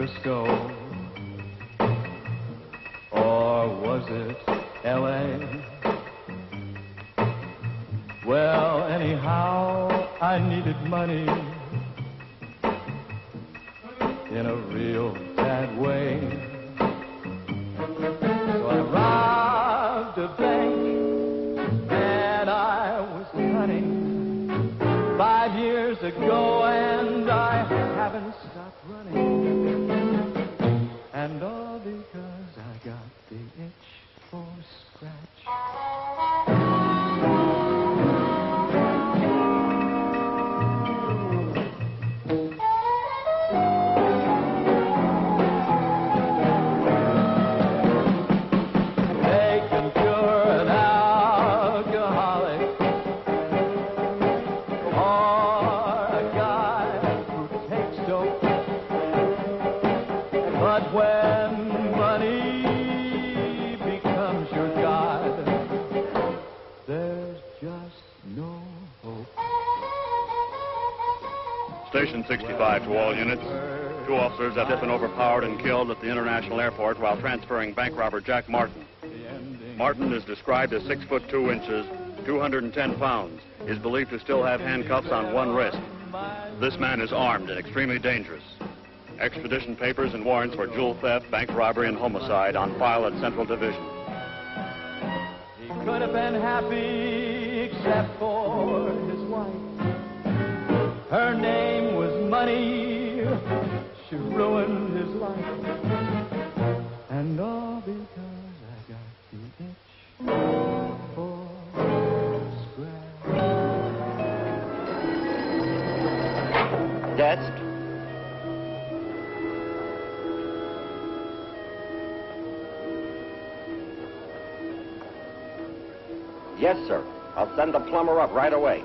Frisco? Or was it L.A.? Well, anyhow, I needed money in a real bad way. So I robbed a bank and I was cunning 5 years ago, and I haven't stopped running. And all because I got the itch for scratch. Station 65 to all units. 2 officers have just been overpowered and killed at the International Airport while transferring bank robber Jack Martin. Martin is described as 6 foot 2 inches, 210 pounds. Is believed to still have handcuffs on one wrist. This man is armed and extremely dangerous. Extradition papers and warrants for jewel theft, bank robbery, and homicide on file at Central Division. He could have been happy except for his wife. Her name was Money. She ruined his life. And all because I got the itch for scratch. Desk. Yes, sir. I'll send the plumber up right away.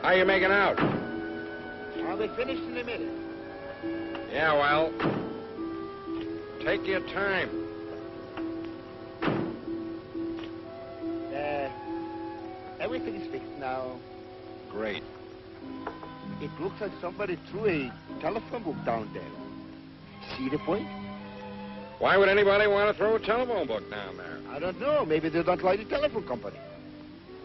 How you making out? I'll be finished in a minute. Yeah, well, take your time. Everything is fixed now. Great. It looks like somebody threw a telephone book down there. See the point? Why would anybody want to throw a telephone book down there? I don't know. Maybe they don't like the telephone company.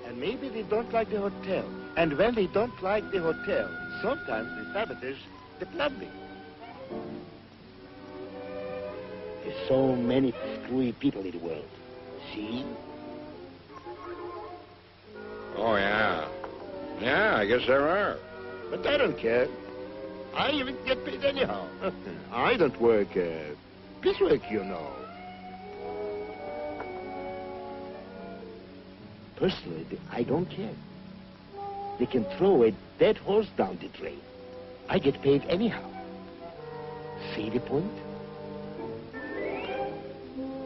And maybe they don't like the hotel. And when they don't like the hotel, sometimes they sabotage the plumbing. There's so many screwy people in the world. See? Oh, yeah. Yeah, I guess there are. But I don't care. I even get paid anyhow. I don't work piecework, you know. Personally, I don't care. They can throw a dead horse down the drain. I get paid anyhow. See the point?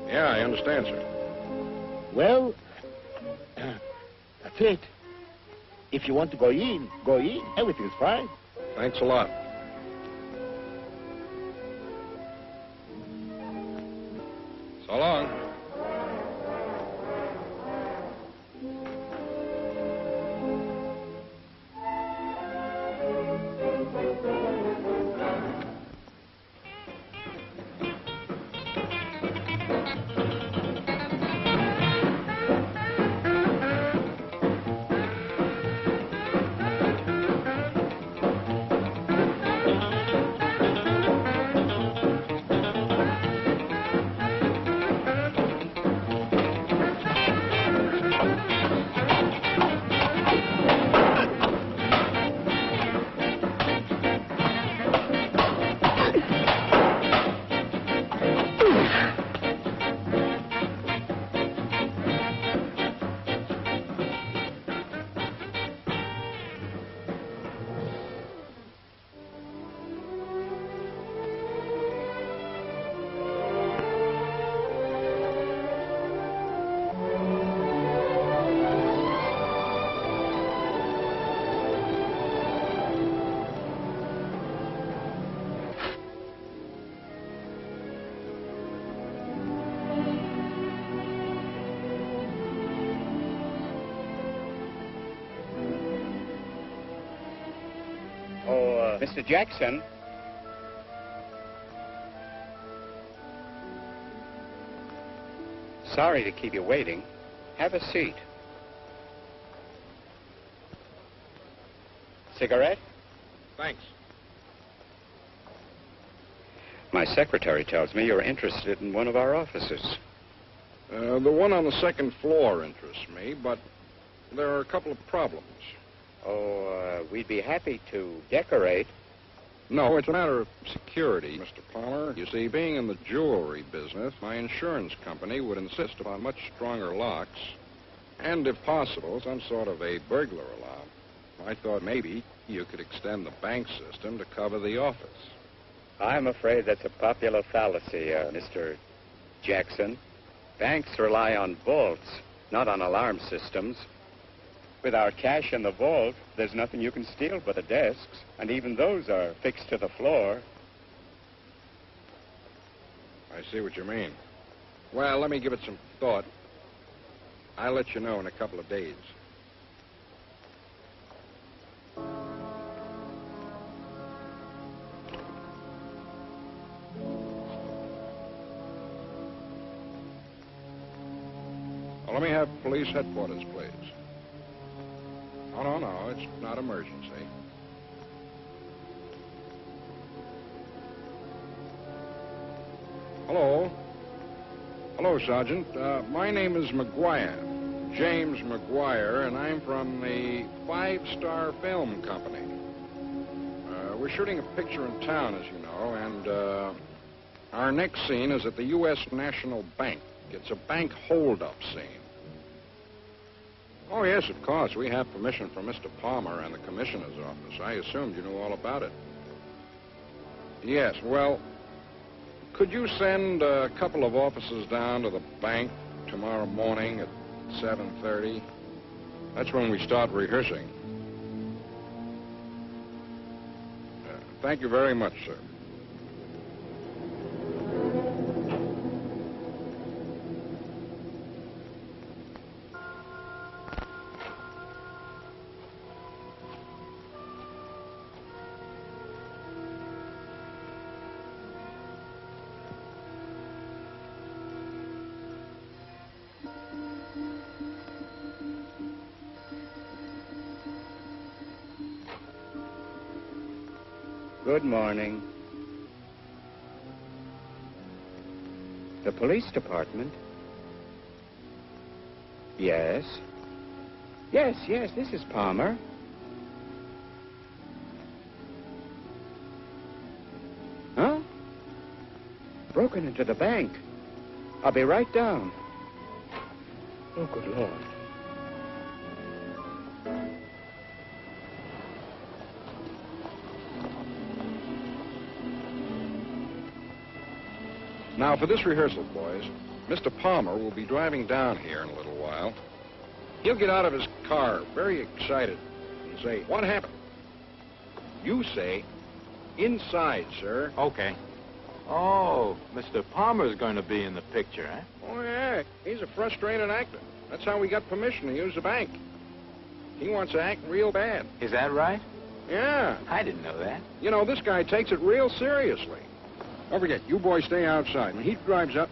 Yeah, I understand, sir. Well, that's it. If you want to go in, go in. Everything's fine. Thanks a lot. So long. Mr. Jackson. Sorry to keep you waiting. Have a seat. Cigarette? Thanks. My secretary tells me you're interested in one of our offices. The one on the second floor interests me, but there are a couple of problems. We'd be happy to decorate. No, it's a matter of security, Mr. Palmer. You see, being in the jewelry business, my insurance company would insist upon much stronger locks and, if possible, some sort of a burglar alarm. I thought maybe you could extend the bank system to cover the office. I'm afraid that's a popular fallacy, Mr. Jackson. Banks rely on vaults, not on alarm systems. With our cash in the vault, there's nothing you can steal but the desks, and even those are fixed to the floor. I see what you mean. Well, let me give it some thought. I'll let you know in a couple of days. Well, let me have police headquarters, please. Oh, no, it's not emergency. Hello? Hello, Sergeant. My name is McGuire, James McGuire, and I'm from the 5-Star Film Company. We're shooting a picture in town, as you know, and our next scene is at the U.S. National Bank. It's a bank hold-up scene. Oh, yes, of course. We have permission from Mr. Palmer and the commissioner's office. I assumed you knew all about it. Yes, well, could you send a couple of officers down to the bank tomorrow morning at 7:30? That's when we start rehearsing. Thank you very much, sir. Good morning. The police department? Yes. Yes, this is Palmer. Huh? Broken into the bank. I'll be right down. Oh, good Lord. Now, for this rehearsal, boys, Mr. Palmer will be driving down here in a little while. He'll get out of his car, very excited, and say, "What happened?" You say, "Inside, sir." Okay. Oh, Mr. Palmer's going to be in the picture, eh? Oh, yeah. He's a frustrated actor. That's how we got permission to use the bank. He wants to act real bad. Is that right? Yeah. I didn't know that. You know, this guy takes it real seriously. Don't forget, you boys stay outside. When he drives up,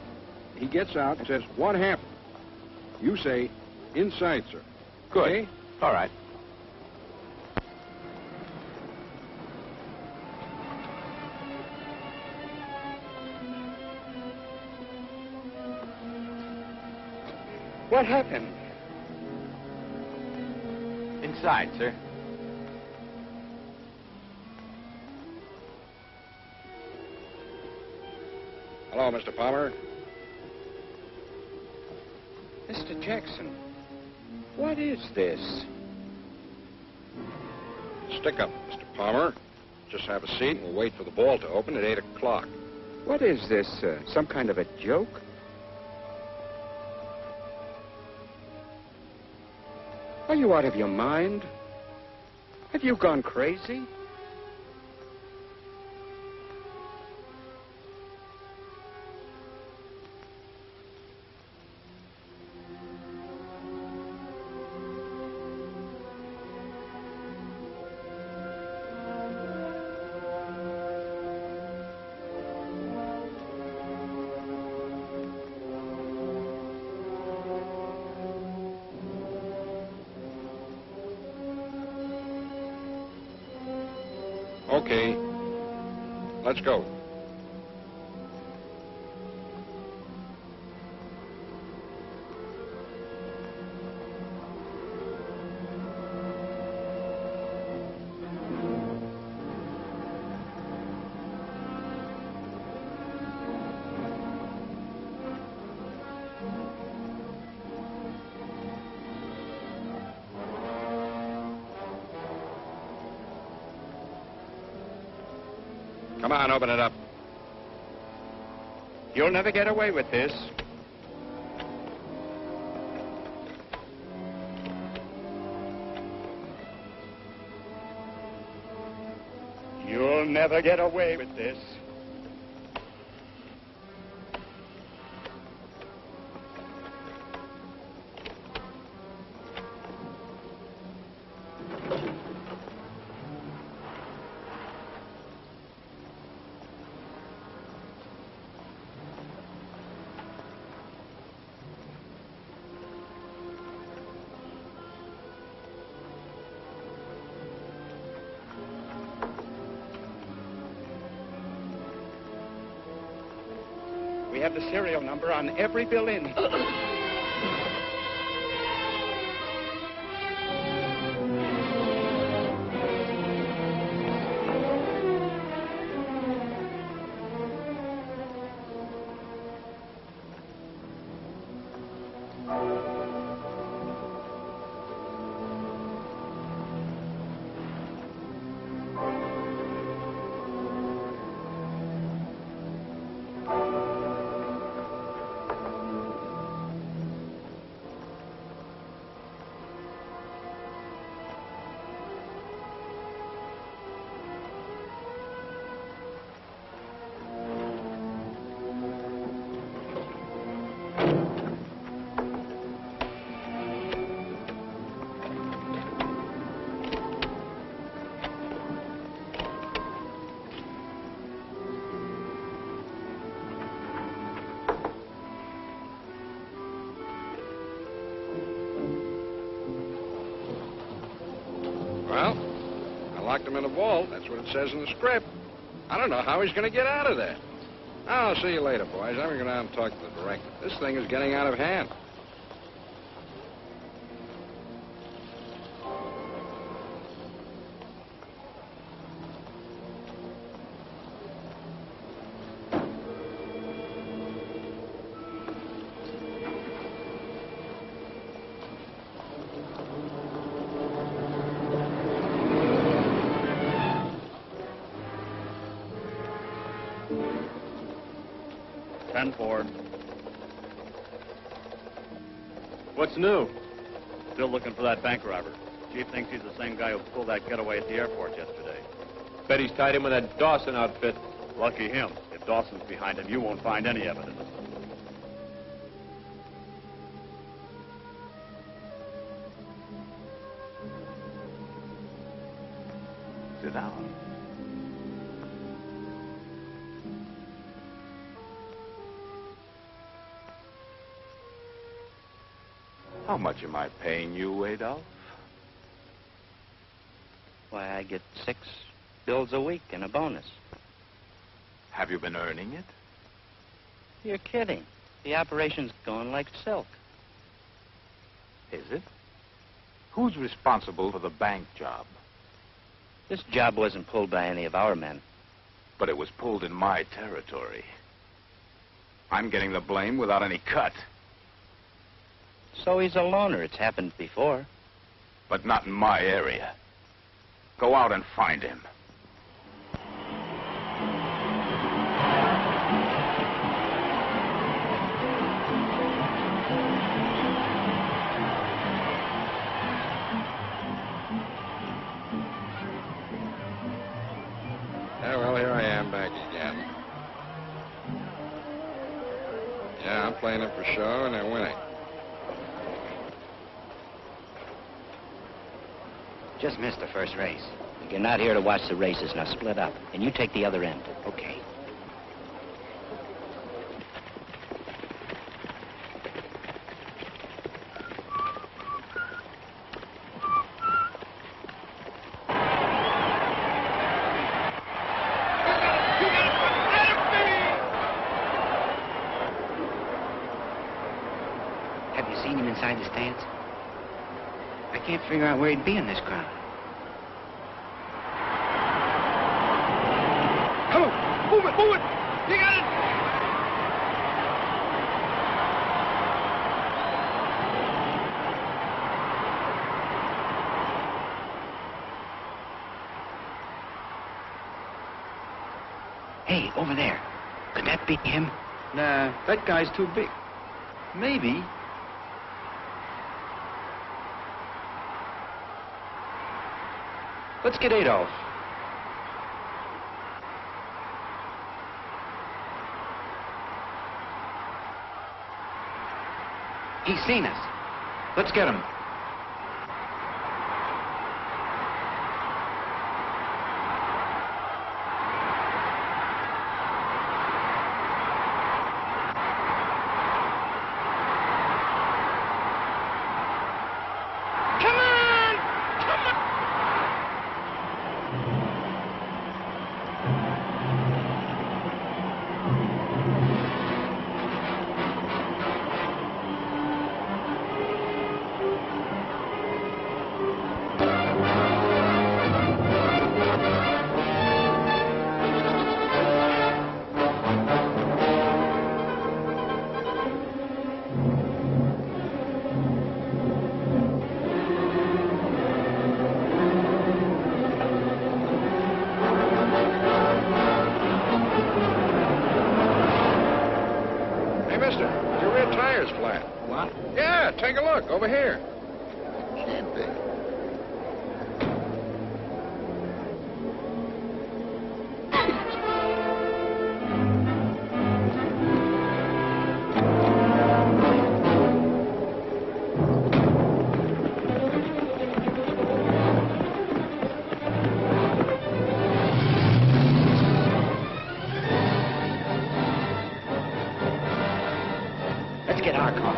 he gets out and says, "What happened?" You say, "Inside, sir." Good. Okay? All right. What happened? Inside, sir. Hello, Mr. Palmer. Mr. Jackson, what is this? Stick up, Mr. Palmer. Just have a seat and we'll wait for the ball to open at 8 o'clock. What is this, some kind of a joke? Are you out of your mind? Have you gone crazy? Okay. Let's go. Come on, open it up. You'll never get away with this. You'll never get away with this. We have the serial number on every bill in. Well, I locked him in a vault. That's what it says in the script. I don't know how he's going to get out of there. I'll see you later, boys. I'm going to go down and talk to the director. This thing is getting out of hand. Ford. What's new? Still looking for that bank robber. Chief thinks he's the same guy who pulled that getaway at the airport yesterday. Bet he's tied in with that Dawson outfit. Lucky him. If Dawson's behind him, you won't find any evidence. Sit down. How much am I paying you, Adolf? Why, I get 6 bills a week and a bonus. Have you been earning it? You're kidding. The operation's going like silk. Is it? Who's responsible for the bank job? This job wasn't pulled by any of our men. But it was pulled in my territory. I'm getting the blame without any cut. So he's a loner. It's happened before. But not in my area. Go out and find him. Yeah, well, here I am back again. Yeah, I'm playing it for show, and they're winning. Just missed the first race. You're not here to watch the races. Now split up. And you take the other end. Okay. behind the stands? I can't figure out where he'd be in this crowd. Come on, move it, move it! You got it! Hey, over there. Could that be him? Nah, that guy's too big. Maybe. Let's get Adolf. He's seen us. Let's get him. Your rear tire's flat. What? Yeah, take a look. Over here. Can't be. Let's get our car.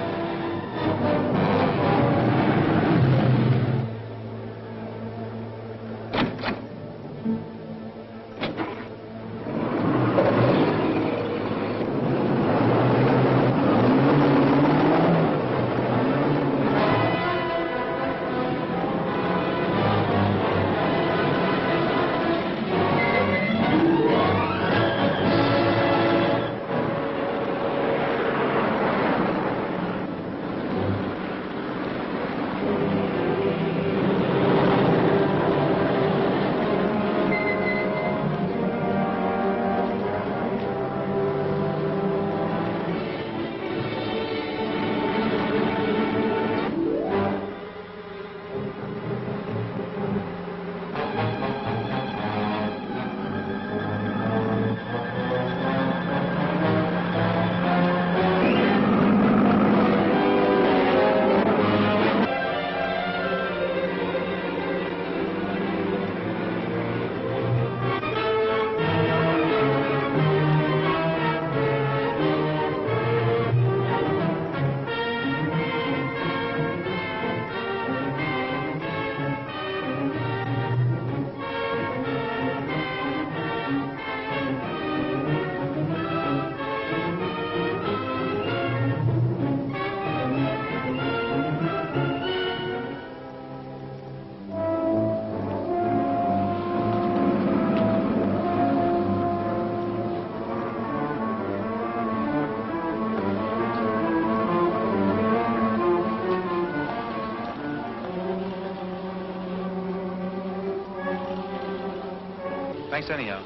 Thanks anyhow.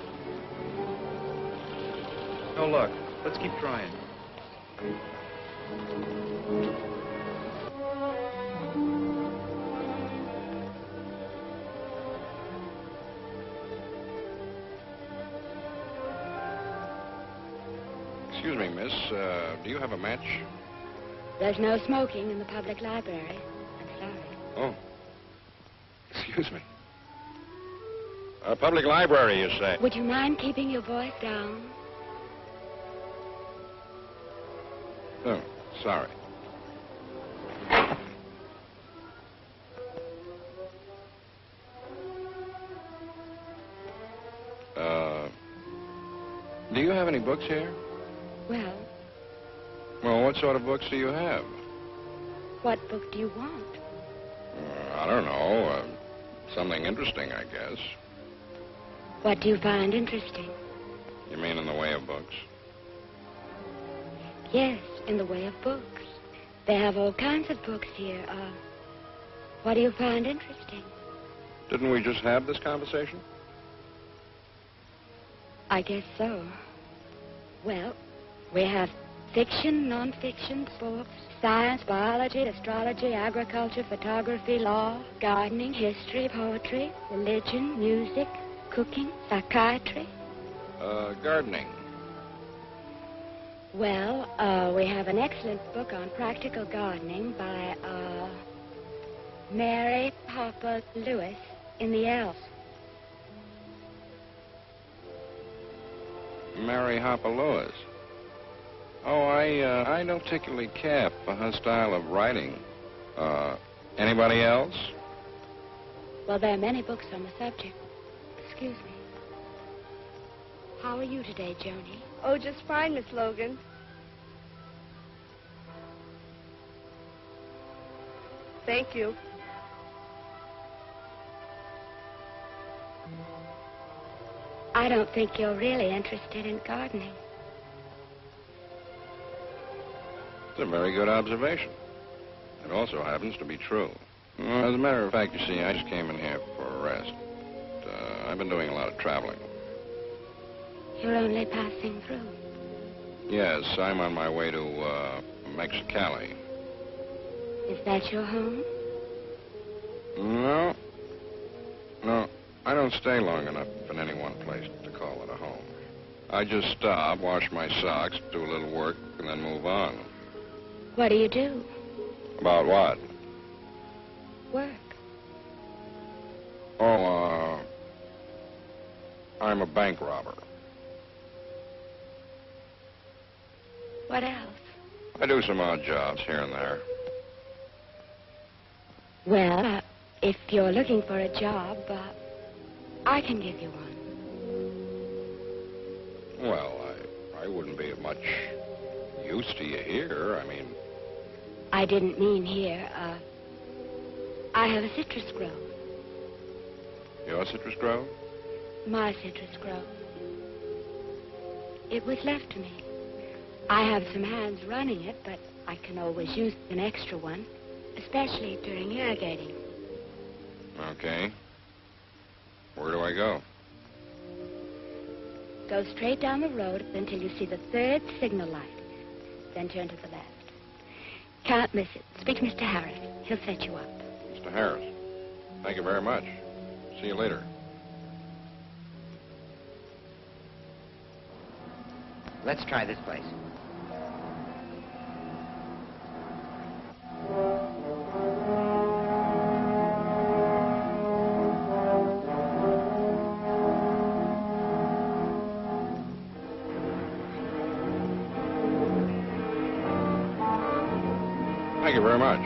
No luck. Let's keep trying. Excuse me, miss. Do you have a match? There's no smoking in the public library. I'm sorry. Oh. Excuse me. Public library, you say? Would you mind keeping your voice down? Oh, sorry. Do you have any books here? Well, Well, what sort of books do you have? What book do you want? I don't know. Something interesting, I guess. What do you find interesting? You mean in the way of books? Yes, in the way of books. They have all kinds of books here. What do you find interesting? Didn't we just have this conversation? I guess so. Well, we have fiction, non-fiction, sports, science, biology, astrology, agriculture, photography, law, gardening, history, poetry, religion, music, cooking, psychiatry. Gardening. Well, we have an excellent book on practical gardening by, Mary Papa Lewis in the Alps. Mary Hopper Lewis. Oh, I don't particularly care for her style of writing. Anybody else? Well, there are many books on the subject. Excuse me. How are you today, Joni? Oh, just fine, Miss Logan. Thank you. I don't think you're really interested in gardening. It's a very good observation. It also happens to be true. As a matter of fact, you see, I just came in here for a rest. I've been doing a lot of traveling. You're only passing through. Yes, I'm on my way to Mexicali. Is that your home? No. No, I don't stay long enough in any one place to call it a home. I just stop, wash my socks, do a little work, and then move on. What do you do? About what? Work. Oh, I'm a bank robber. What else? I do some odd jobs here and there. Well, if you're looking for a job, I can give you one. Well, I wouldn't be of much use to you here. I mean... I didn't mean here. I have a citrus grove. Your citrus grove? My citrus grove. It was left to me. I have some hands running it, but I can always use an extra one, especially during irrigating. Okay. Where do I go? Go straight down the road until you see the third signal light. Then turn to the left. Can't miss it. Speak to Mr. Harris. He'll set you up. Mr. Harris. Thank you very much. See you later. Let's try this place. Thank you very much.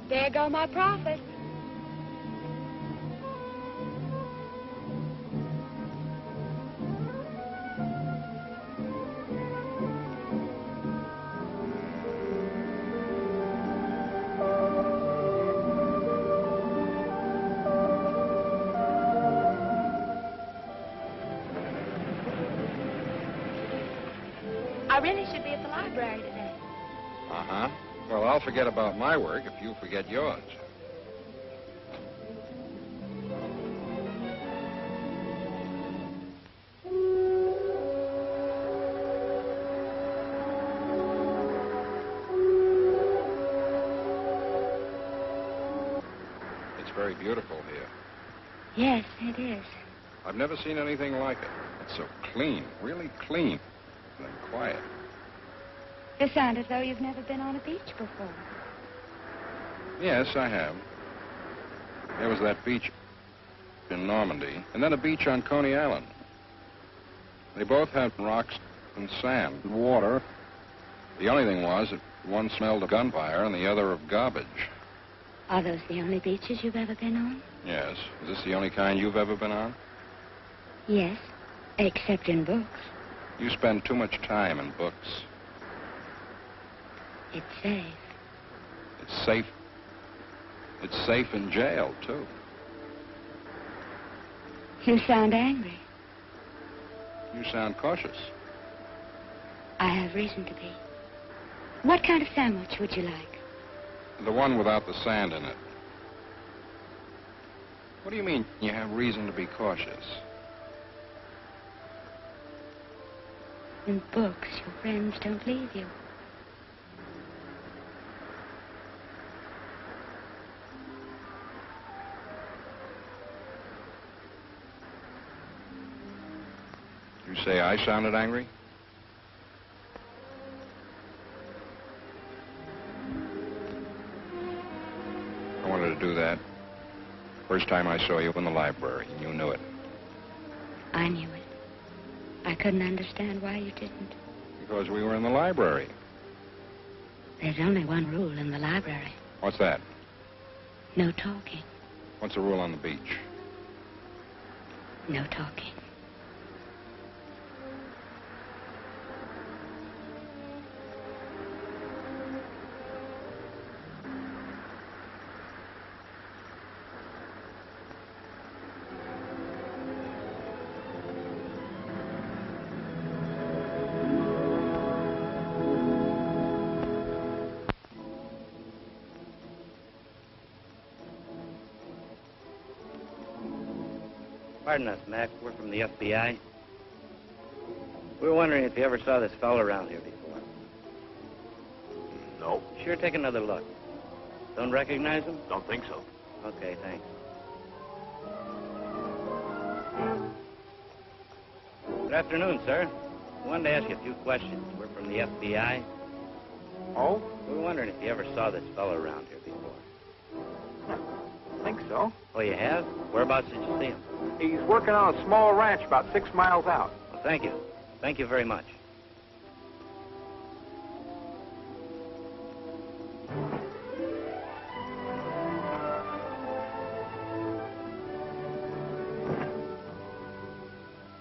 There go my profits. I really should be at the library today. Uh-huh. Well, I'll forget about my work if you forget yours. It's It's very beautiful here. Yes, it is. I've never seen anything like it. It's so clean, really clean, and quiet. You sound as though you've never been on a beach before. Yes, I have. There was that beach in Normandy, and then a beach on Coney Island. They both had rocks and sand and water. The only thing was that one smelled of gunfire and the other of garbage. Are those the only beaches you've ever been on? Yes. Is this the only kind you've ever been on? Yes, except in books. You spend too much time in books. It's safe. It's safe. It's safe in jail, too. You sound angry. You sound cautious. I have reason to be. What kind of sandwich would you like? The one without the sand in it. What do you mean you have reason to be cautious? In books, your friends don't leave you. You say I sounded angry? I wanted to do that. First time I saw you in the library, and you knew it. I knew it. I couldn't understand why you didn't. Because we were in the library. There's only one rule in the library. What's that? No talking. What's the rule on the beach? No talking. Pardon us, Mac. We're from the FBI. We were wondering if you ever saw this fellow around here before. No. Sure, take another look. Don't recognize him? Don't think so. Okay, thanks. Good afternoon, sir. I wanted to ask you a few questions. We're from the FBI. Oh? We were wondering if you ever saw this fellow around here before. Think so. Oh, you have? Whereabouts did you see him? He's working on a small ranch about 6 miles out. Well, thank you. Thank you very much.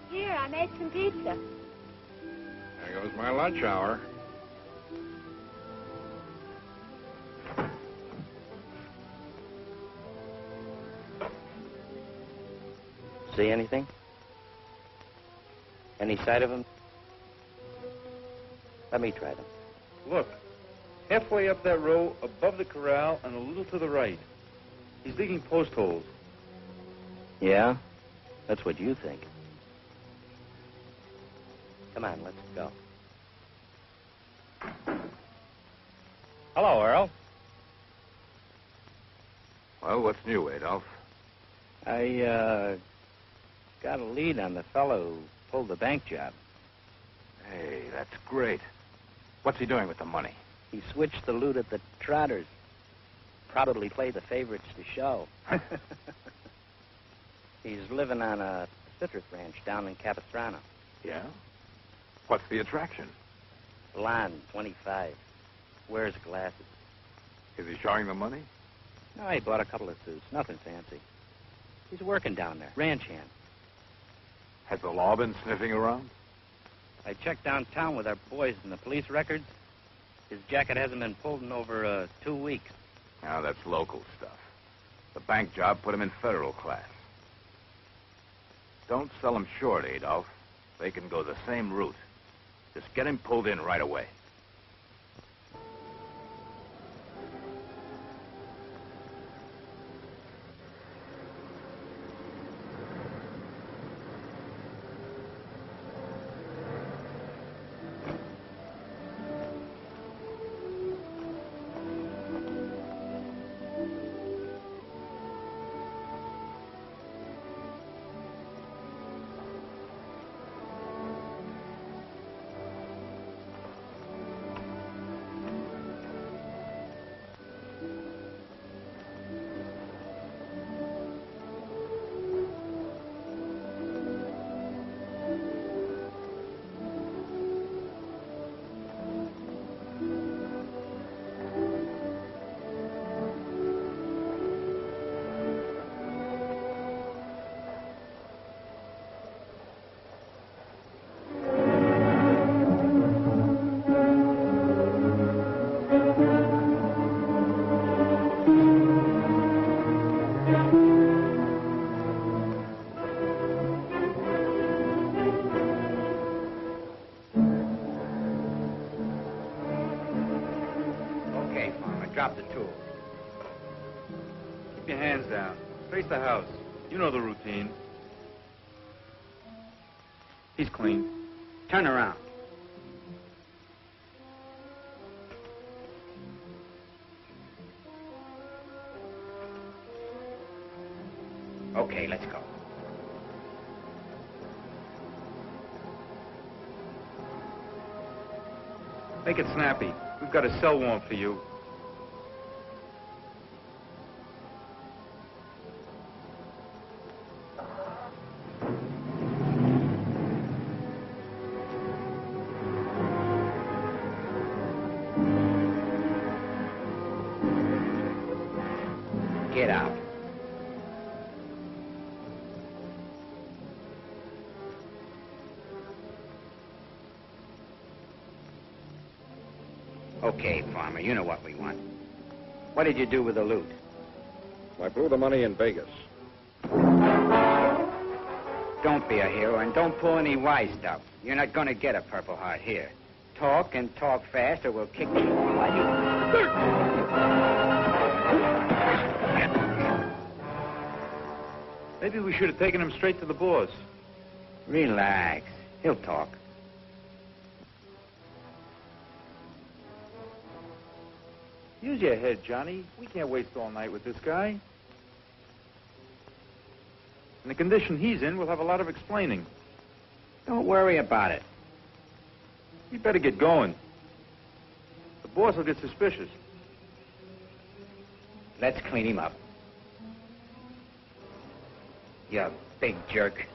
Here, I made some pizza. There goes my lunch hour. See anything? Any sight of him? Let me try them. Look, halfway up that row, above the corral, and a little to the right. He's digging post holes. Yeah? That's what you think. Come on, let's go. Hello, Earl. Well, what's new, Adolf? I, got a lead on the fellow who pulled the bank job. Hey, that's great. What's he doing with the money? He switched the loot at the Trotters. Probably played the favorites to show. He's living on a citrus ranch down in Capistrano. Yeah? What's the attraction? Blonde, 25. Wears glasses. Is he showing the money? No, he bought a couple of suits. Nothing fancy. He's working down there. Ranch hand. Has the law been sniffing around? I checked downtown with our boys in the police records. His jacket hasn't been pulled in over 2 weeks. Now, that's local stuff. The bank job put him in federal class. Don't sell him short, Adolf. They can go the same route. Just get him pulled in right away. drop the tools. Keep your hands down. Face the house. You know the routine. He's clean. Turn around. Okay, let's go. Make it snappy. We've got a cell warrant for you. Get out. Okay, Farmer, you know what we want. What did you do with the loot? I blew the money in Vegas. Don't be a hero and don't pull any wise stuff. You're not going to get a Purple Heart here. Talk and talk fast or we'll kick you while Maybe we should have taken him straight to the boss. Relax. He'll talk. Use your head, Johnny. We can't waste all night with this guy. In the condition he's in, we'll have a lot of explaining. Don't worry about it. We better get going. The boss will get suspicious. Let's clean him up. You big jerk.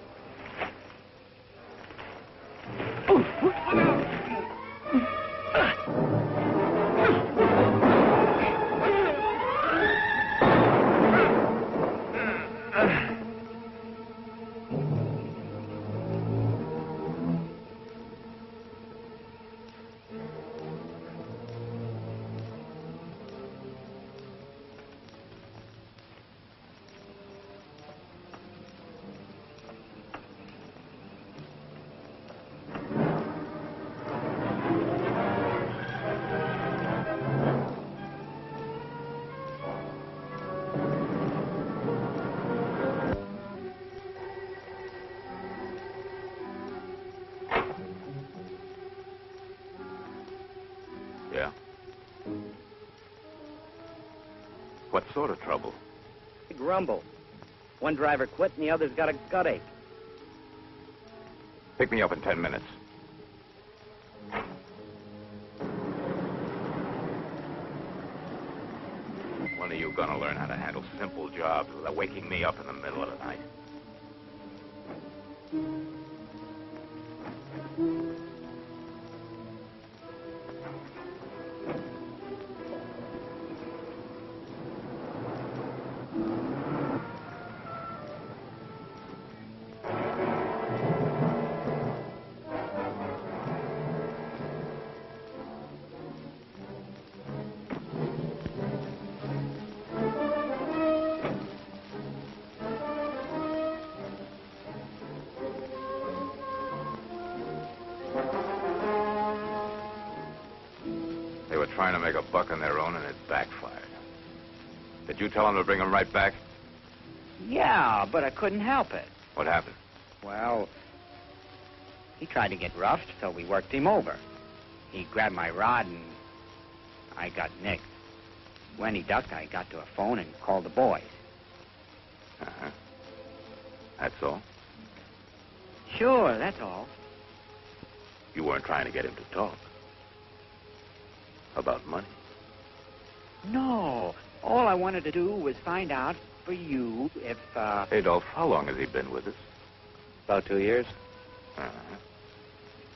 Yeah? What sort of trouble? Big rumble. One driver quit and the other's got a gut ache. Pick me up in 10 minutes. When are you gonna learn how to handle simple jobs without waking me up in the middle of the night? They were trying to make a buck on their own, and it backfired. Did you tell them to bring them right back? Yeah, but I couldn't help it. What happened? Well, he tried to get roughed, so we worked him over. He grabbed my rod, and I got nicked. When he ducked, I got to a phone and called the boys. Uh-huh. That's all? Sure, that's all. You weren't trying to get him to talk? About money? No. All I wanted to do was find out for you if, Adolf, how long has he been with us? About 2 years. Uh-huh.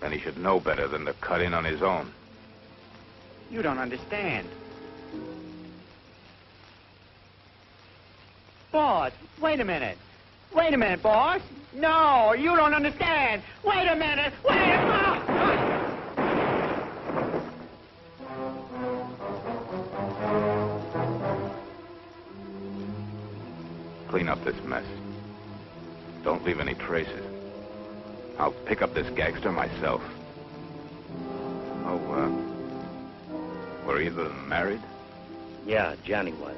Then he should know better than to cut in on his own. You don't understand. Boss, wait a minute. Wait a minute, boss. No, you don't understand. Wait a minute. Wait a minute. Clean up this mess. Don't leave any traces. I'll pick up this gangster myself. Oh, were either of them married? Yeah, Johnny was.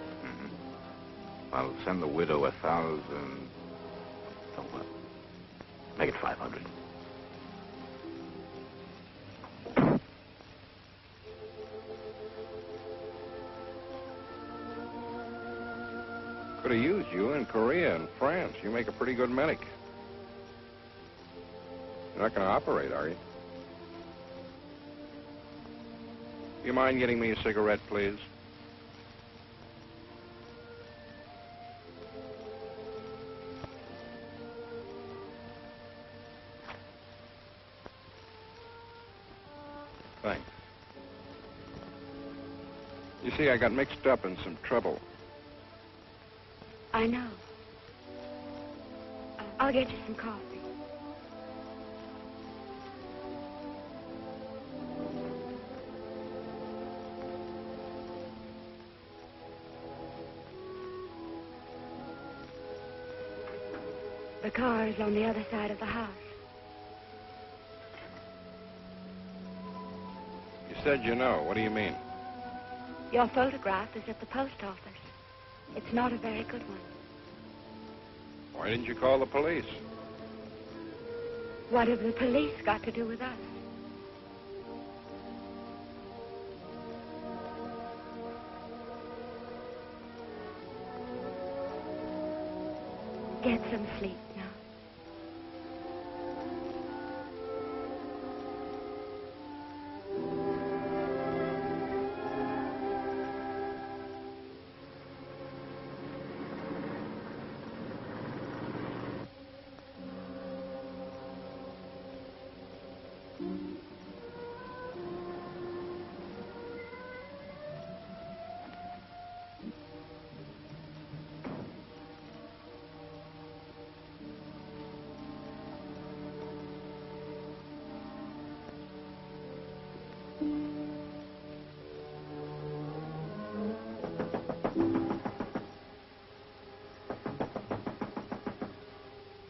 I'll send the widow 1,000. Oh, well, make it 500. Could have used you in Korea and France. You make a pretty good medic. You're not going to operate, are you? Do you mind getting me a cigarette, please? Thanks. You see, I got mixed up in some trouble. I know. I'll get you some coffee. The car is on the other side of the house. You said you know. What do you mean? Your photograph is at the post office. It's not a very good one. Why didn't you call the police? What have the police got to do with us? Get some sleep now.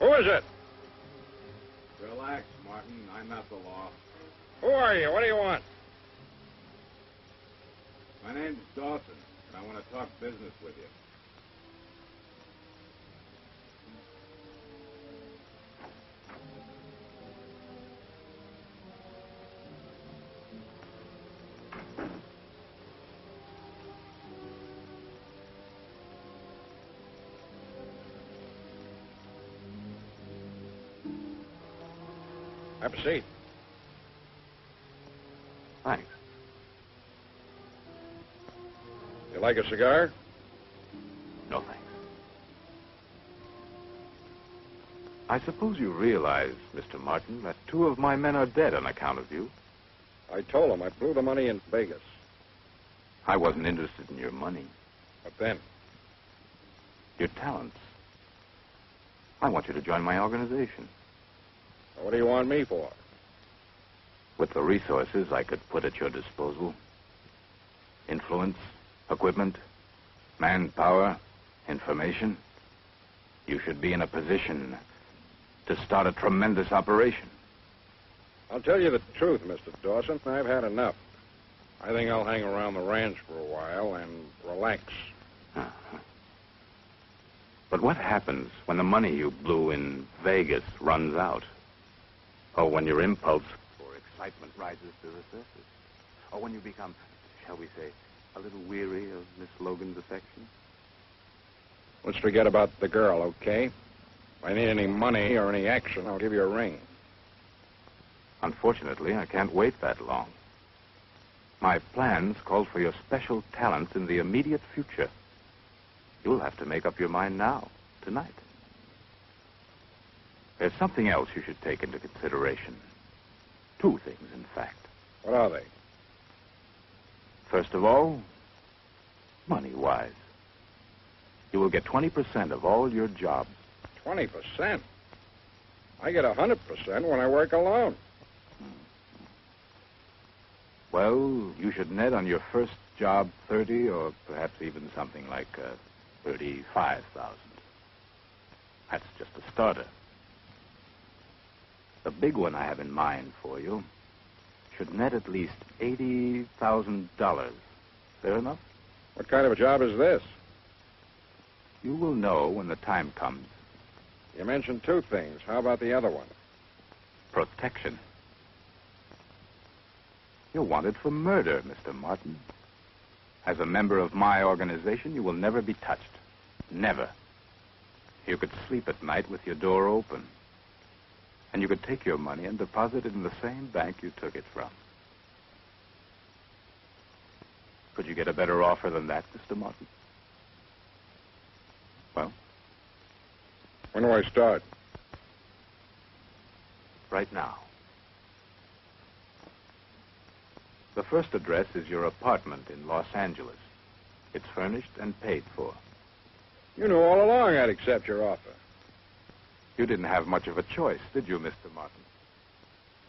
Who is it? Relax, Martin. I'm not the law. Who are you? What do you want? My name's Dawson, and I want to talk business with you. Have a seat. Thanks. You like a cigar? No, thanks. I suppose you realize, Mr. Martin, that 2 of my men are dead on account of you. I told him I blew the money in Vegas. I wasn't interested in your money. But then? Your talents. I want you to join my organization. What do you want me for? With the resources I could put at your disposal. Influence, equipment, manpower, information. You should be in a position to start a tremendous operation. I'll tell you the truth, Mr. Dawson. I've had enough. I think I'll hang around the ranch for a while and relax. Uh-huh. But what happens when the money you blew in Vegas runs out? Or when your impulse for excitement rises to the surface? Or when you become, shall we say, a little weary of Miss Logan's affection? Let's forget about the girl, okay? If I need any money or any action, I'll give you a ring. Unfortunately, I can't wait that long. My plans called for your special talents in the immediate future. You'll have to make up your mind now, tonight. There's something else you should take into consideration. 2 things, in fact. What are they? First of all, money-wise. You will get 20% of all your jobs. 20%? I get 100% when I work alone. Well, you should net on your first job 30 or perhaps even something like 35,000. That's just a starter. The big one I have in mind for you should net at least $80,000. Fair enough? What kind of a job is this? You will know when the time comes. You mentioned two things. How about the other one? Protection. You're wanted for murder, Mr. Martin. As a member of my organization, you will never be touched. Never. You could sleep at night with your door open. And you could take your money and deposit it in the same bank you took it from. Could you get a better offer than that, Mr. Martin? Well? When do I start? Right now. The first address is your apartment in Los Angeles. It's furnished and paid for. You knew all along I'd accept your offer. You didn't have much of a choice, did you, Mr. Martin?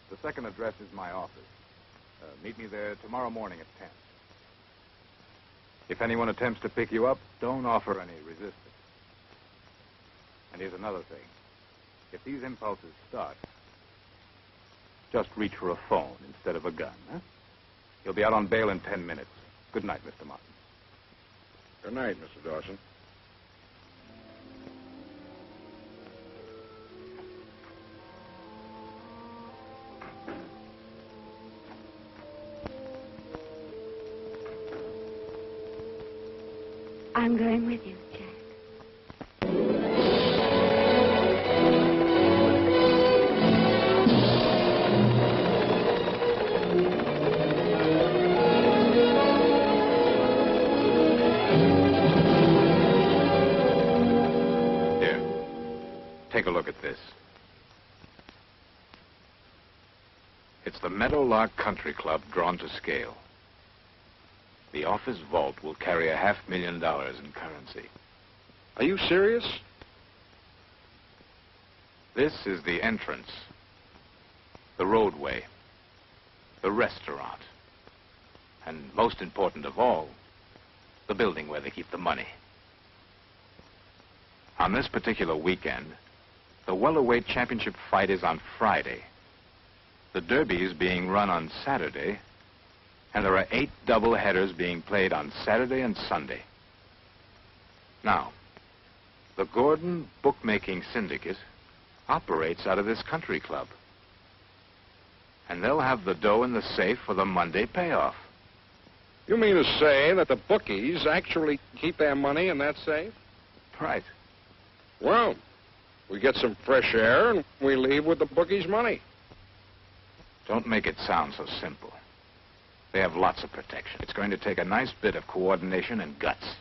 The second address is my office. Meet me there tomorrow morning at 10. If anyone attempts to pick you up, don't offer any resistance. And here's another thing. If these impulses start, just reach for a phone instead of a gun, huh? You'll be out on bail in 10 minutes. Good night, Mr. Martin. Good night, Mr. Dawson. I'm going with you, Jack. Here. Take a look at this. It's the Meadowlark Country Club drawn to scale. The office vault will carry $500,000 in currency. Are you serious? This is the entrance, the roadway, the restaurant, and most important of all, the building where they keep the money. On this particular weekend, the welterweight championship fight is on Friday. The derby is being run on Saturday, and there are 8 double headers being played on Saturday and Sunday. Now, the Gordon Bookmaking Syndicate operates out of this country club. And they'll have the dough in the safe for the Monday payoff. You mean to say that the bookies actually keep their money in that safe? Right. Well, we get some fresh air and we leave with the bookies' money. Don't make it sound so simple. They have lots of protection. It's going to take a nice bit of coordination and guts.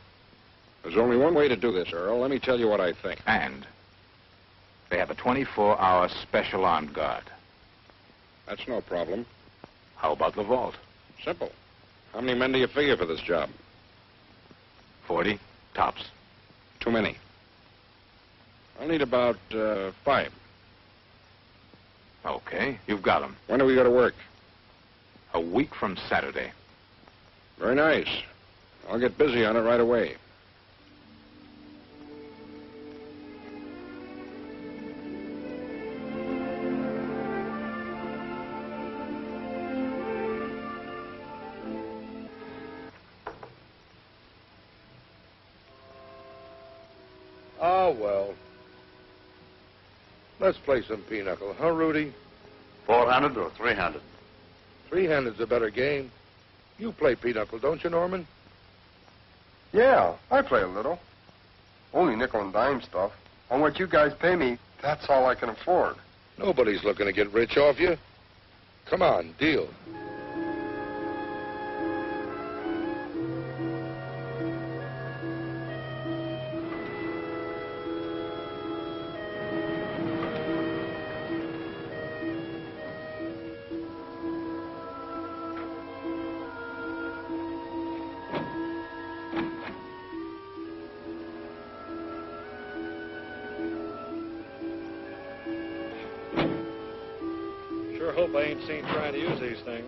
There's only one way to do this, Earl. Let me tell you what I think. And they have a 24-hour special armed guard. That's no problem. How about the vault? Simple. How many men do you figure for this job? 40, tops. Too many. I'll need about 5. Okay, you've got them. When do we go to work? A week from Saturday. Very nice. I'll get busy on it right away. Oh, well. Let's play some pinochle, huh, Rudy? 400 or 300? Three-handed's a better game. You play pinochle, don't you, Norman? Yeah, I play a little. Only nickel and dime stuff. On what you guys pay me, that's all I can afford. Nobody's looking to get rich off you. Come on, deal. Sure hope I ain't seen trying to use these things.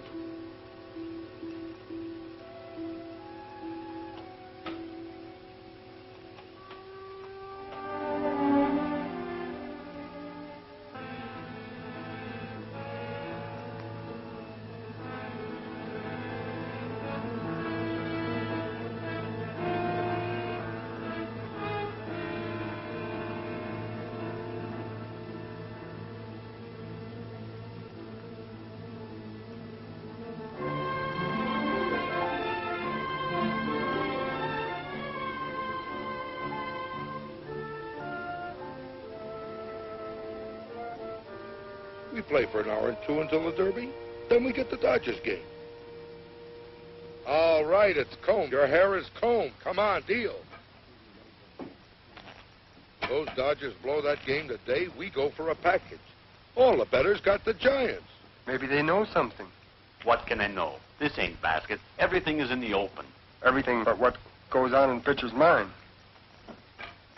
We play for an hour and two until the Derby. Then we get the Dodgers game. All right, it's combed. Your hair is combed. Come on, deal. Those Dodgers blow that game today, we go for a package. All the bettors got the Giants. Maybe they know something. What can they know? This ain't basket. Everything is in the open. Everything but what goes on in the pitcher's mind.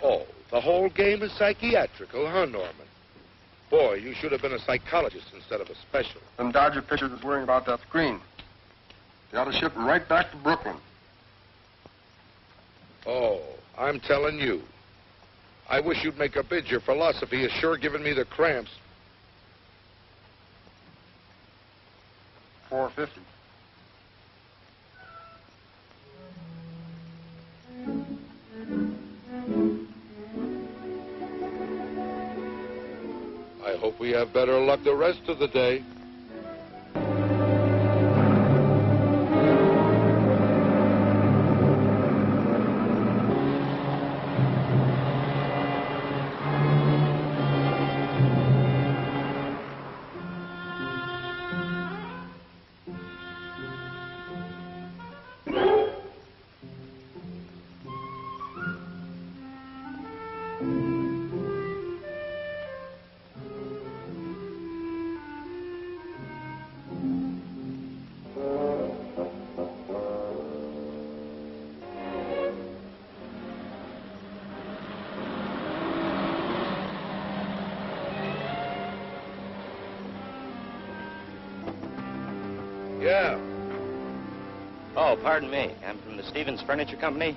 Oh, the whole game is psychiatrical, huh, Norman? Boy, you should have been a psychologist instead of a specialist. Them Dodger pitchers is worrying about that screen. They ought to ship him right back to Brooklyn. Oh, I'm telling you. I wish you'd make a bid. Your philosophy is sure giving me the cramps. $4.50. I hope we have better luck the rest of the day. Yeah. Oh, pardon me. I'm from the Stevens Furniture Company.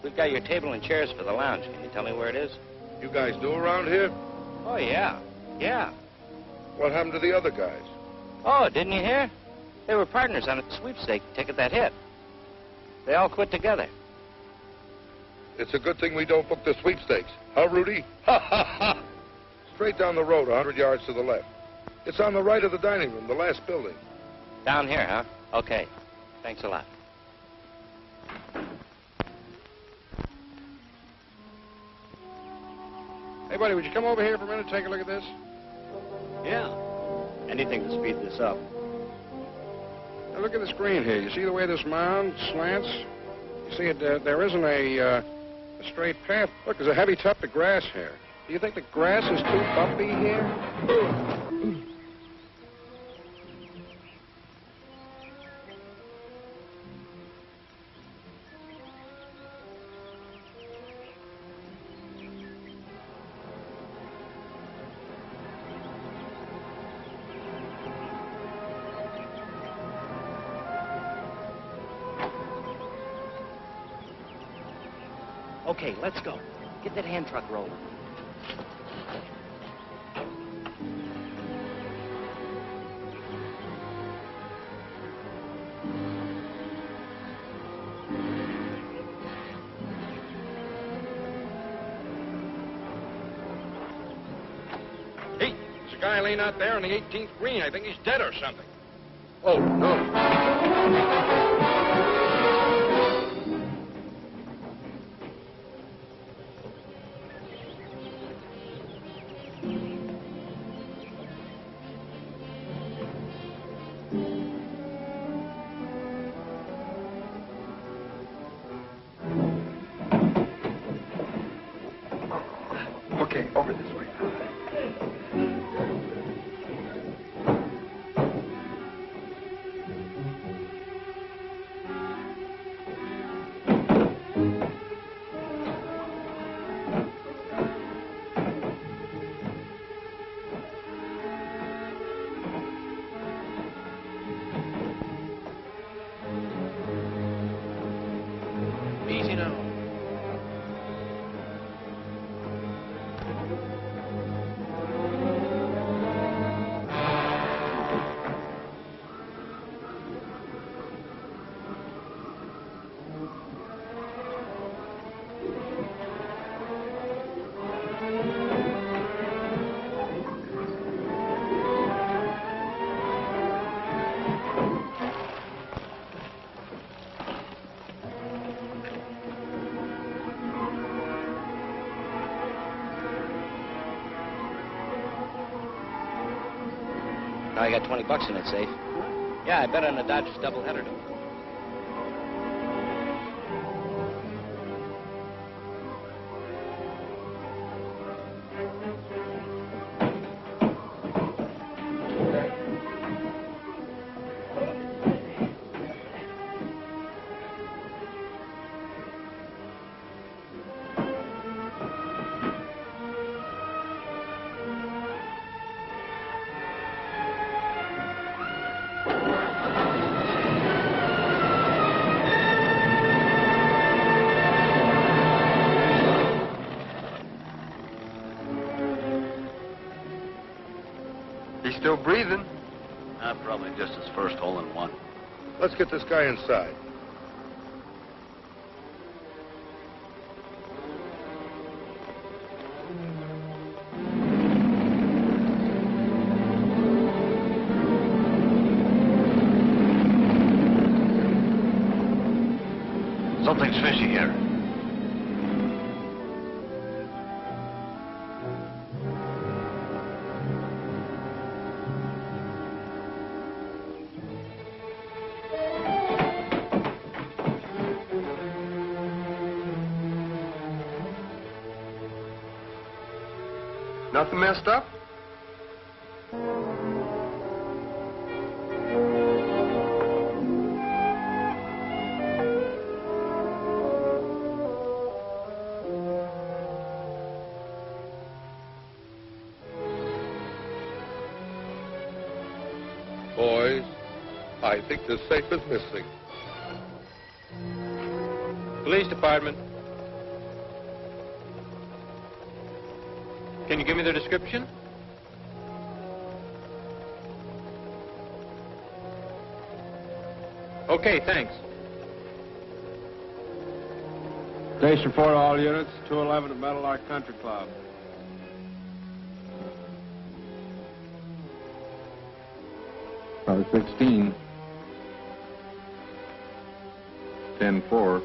We've got your table and chairs for the lounge. Can you tell me where it is? You guys new around here? Oh, yeah. Yeah. What happened to the other guys? Oh, didn't you hear? They were partners on a sweepstake ticket that hit. They all quit together. It's a good thing we don't book the sweepstakes. Huh, Rudy? Ha, ha, ha! Straight down the road, 100 yards to the left. It's on the right of the dining room, the last building. Down here, huh? Okay. Thanks a lot. Hey, buddy, would you come over here for a minute and take a look at this? Yeah. Anything to speed this up. Now, look at the screen here. You see the way this mound slants? You see, there isn't a straight path. Look, there's a heavy tuft of grass here. Do you think the grass is too bumpy here? Okay, let's go. Get that hand truck rolling. Hey, there's a guy laying out there on the 18th green. I think he's dead or something. Oh, no. Okay, over this way. I got $20 in that safe. Yeah, I bet on the Dodgers doubleheader. He's still breathing. Probably just his first hole in one. Let's get this guy inside. Something's fishy here. Nothing messed up? Boys, I think the safe is missing. Police department. Can you give me the description? Okay, thanks. Station 4 to all units, 211 at Meadowlark Country Club. Car 16. 10-4.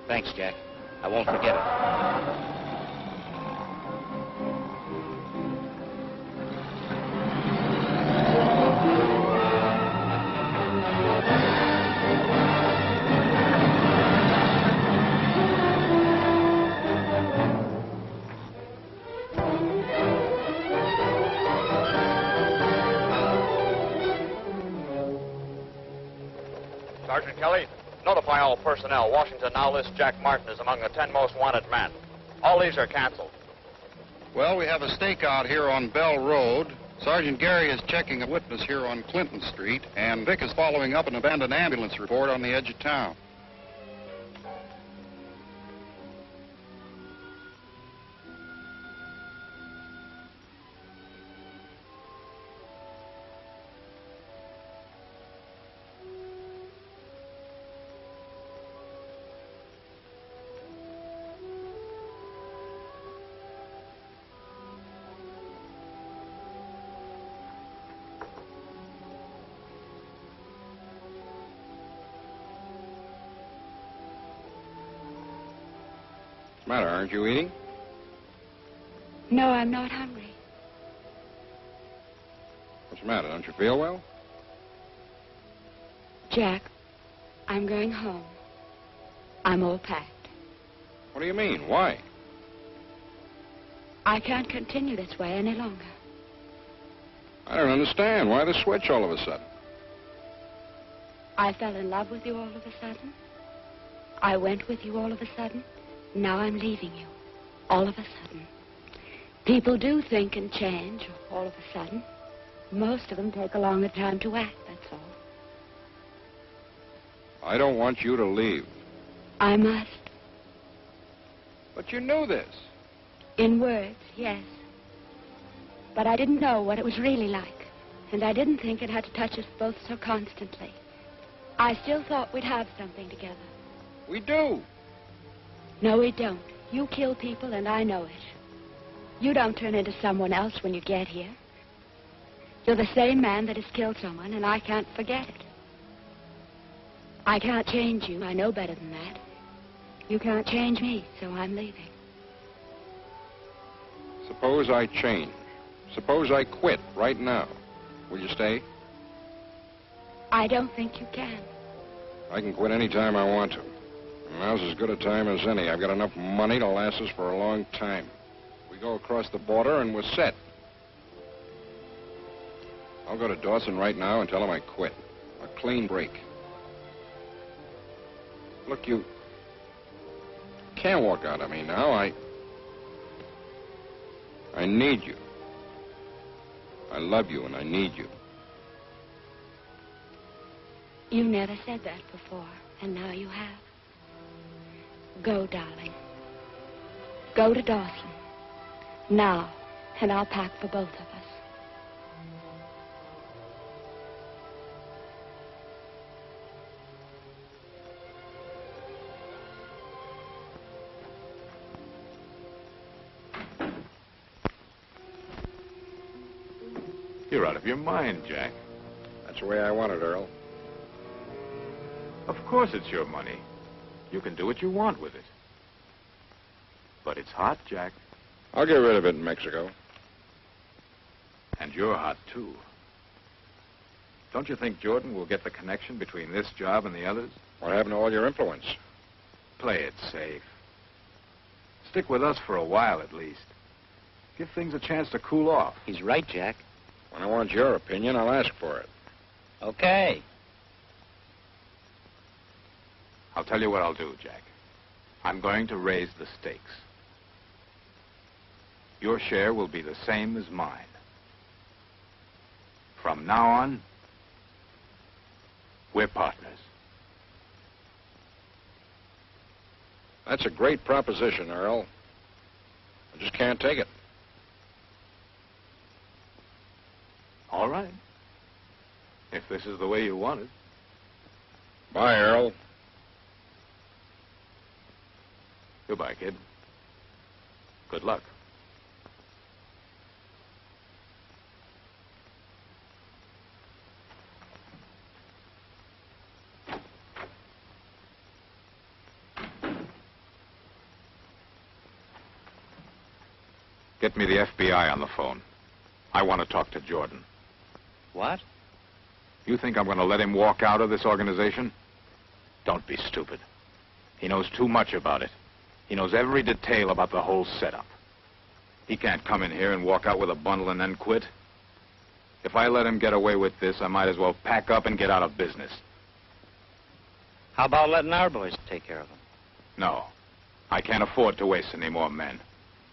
Thanks, Jack. I won't forget it. Sergeant Kelly, notify all personnel. Washington now lists Jack Martin as among the 10 most wanted men. All leaves are canceled. Well, we have a stakeout here on Bell Road. Sergeant Gary is checking a witness here on Clinton Street, and Vic is following up an abandoned ambulance report on the edge of town. matter? Aren't you eating? No, I'm not hungry. What's the matter? Don't you feel well? Jack, I'm going home. I'm all packed. What do you mean? Why? I can't continue this way any longer. I don't understand. Why the switch all of a sudden? I fell in love with you all of a sudden. I went with you all of a sudden. Now I'm leaving you. All of a sudden. People do think and change all of a sudden. Most of them take a longer time to act, that's all. I don't want you to leave. I must. But you knew this. In words, yes. But I didn't know what it was really like. And I didn't think it had to touch us both so constantly. I still thought we'd have something together. We do. No, we don't. You kill people, and I know it. You don't turn into someone else when you get here. You're the same man that has killed someone, and I can't forget it. I can't change you. I know better than that. You can't change me, so I'm leaving. Suppose I change. Suppose I quit right now. Will you stay? I don't think you can. I can quit any time I want to. Now's as good a time as any. I've got enough money to last us for a long time. We go across the border and we're set. I'll go to Dawson right now and tell him I quit. A clean break. Look, you can't walk out on me now. I need you. I love you and I need you. You never said that before, and now you have. Go, darling. Go to Dawson. Now, and I'll pack for both of us. You're out of your mind, Jack. That's the way I want it, Earl. Of course it's your money. You can do what you want with it. But it's hot, Jack. I'll get rid of it in Mexico. And you're hot, too. Don't you think Jordan will get the connection between this job and the others? What happened to all your influence? Play it safe. Stick with us for a while, at least. Give things a chance to cool off. He's right, Jack. When I want your opinion, I'll ask for it. Okay. I'll tell you what I'll do, Jack. I'm going to raise the stakes. Your share will be the same as mine. From now on, we're partners. That's a great proposition, Earl. I just can't take it. All right. If this is the way you want it. Bye, Earl. Goodbye, kid. Good luck. Get me the FBI on the phone. I want to talk to Jordan. What? You think I'm going to let him walk out of this organization? Don't be stupid. He knows too much about it. He knows every detail about the whole setup. He can't come in here and walk out with a bundle and then quit. If I let him get away with this, I might as well pack up and get out of business. How about letting our boys take care of him? No. I can't afford to waste any more men.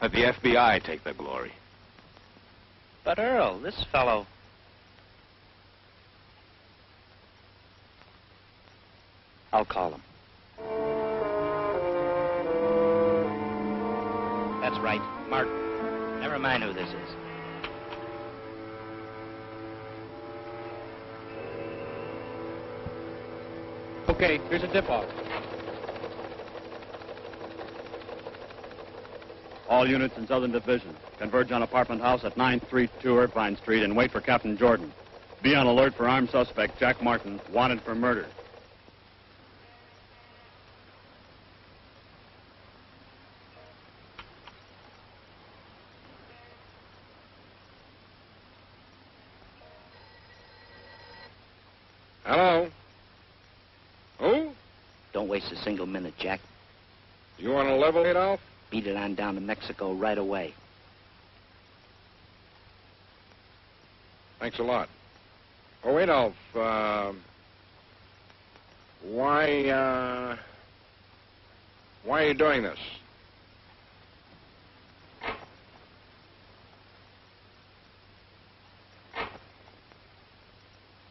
Let the FBI take the glory. But, Earl, this fellow... I'll call him. That's right, Martin. Never mind who this is. Okay, here's a tip-off. All units in Southern Division converge on apartment house at 932 Irvine Street and wait for Captain Jordan. Be on alert for armed suspect Jack Martin, wanted for murder. Hello? Who? Don't waste a single minute, Jack. You want to level it off? Beat it on down to Mexico right away. Thanks a lot. Oh, Adolf, why are you doing this?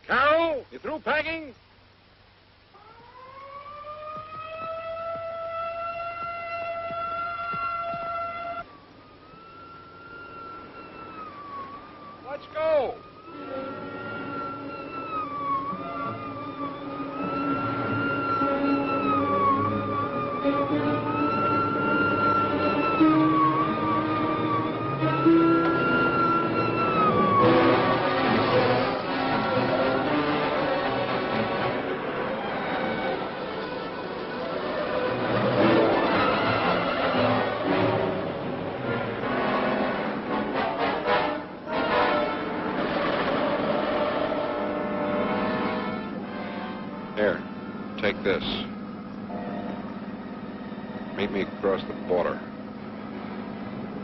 Carol, you through packing? Let's go. Here, take this. Meet me across the border.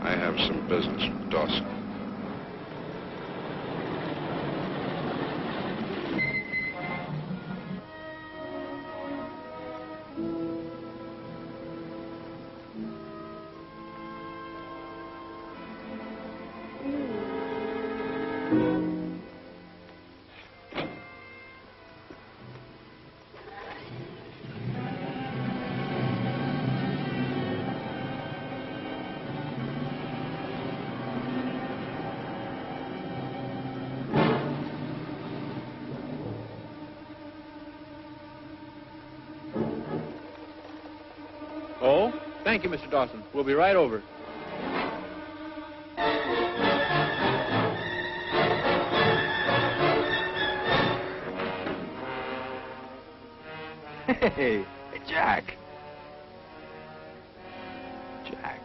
I have some business with Dawson. Oh, thank you, Mr. Dawson. We'll be right over. Hey, Jack. Jack.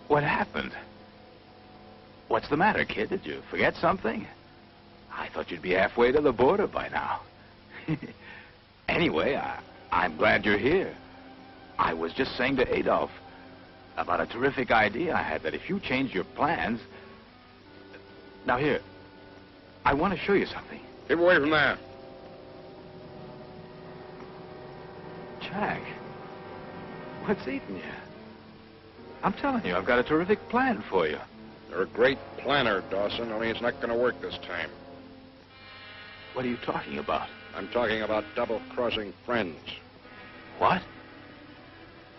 What happened? What's the matter, kid? Did you forget something? I thought you'd be halfway to the border by now. Anyway, I'm glad you're here. I was just saying to Adolf about a terrific idea I had that if you change your plans... Now, here, I want to show you something. Get away from there. Jack, what's eating you? I'm telling you, I've got a terrific plan for you. You're a great planner, Dawson, only it's not going to work this time. What are you talking about? I'm talking about double-crossing friends. What?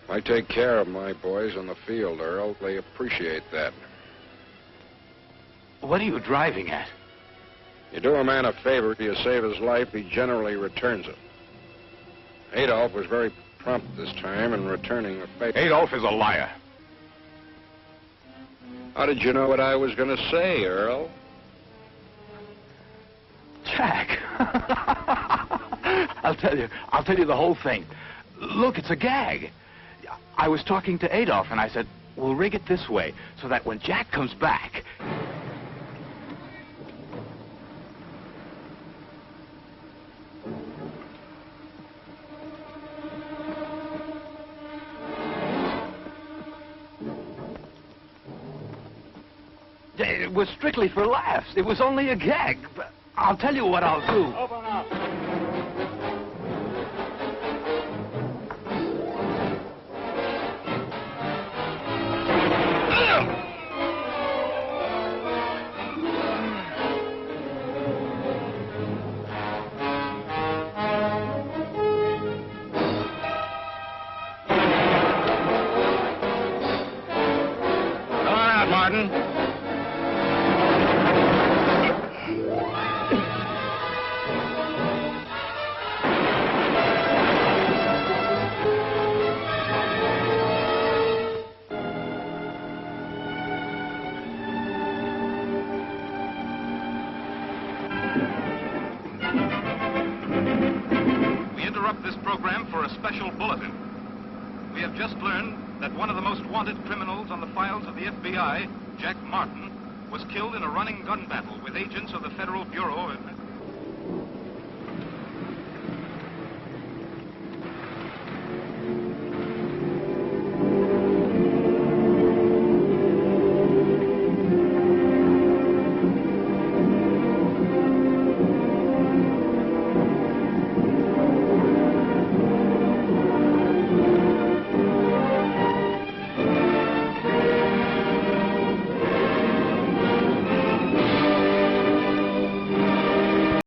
I take care of my boys in the field, Earl. They appreciate that. What are you driving at? You do a man a favor, you save his life, he generally returns it. Adolf was very prompt this time in returning the favor. Adolf is a liar. How did you know what I was going to say, Earl? Jack. I'll tell you the whole thing. Look, it's a gag. I was talking to Adolf, and I said, we'll rig it this way, so that when Jack comes back... It was strictly for laughs. It was only a gag. But I'll tell you what I'll do. Open up. Come on out, Martin. This program for a special bulletin. We have just learned that one of the most wanted criminals on the files of the FBI, Jack Martin, was killed in a running gun battle with agents of the Federal Bureau of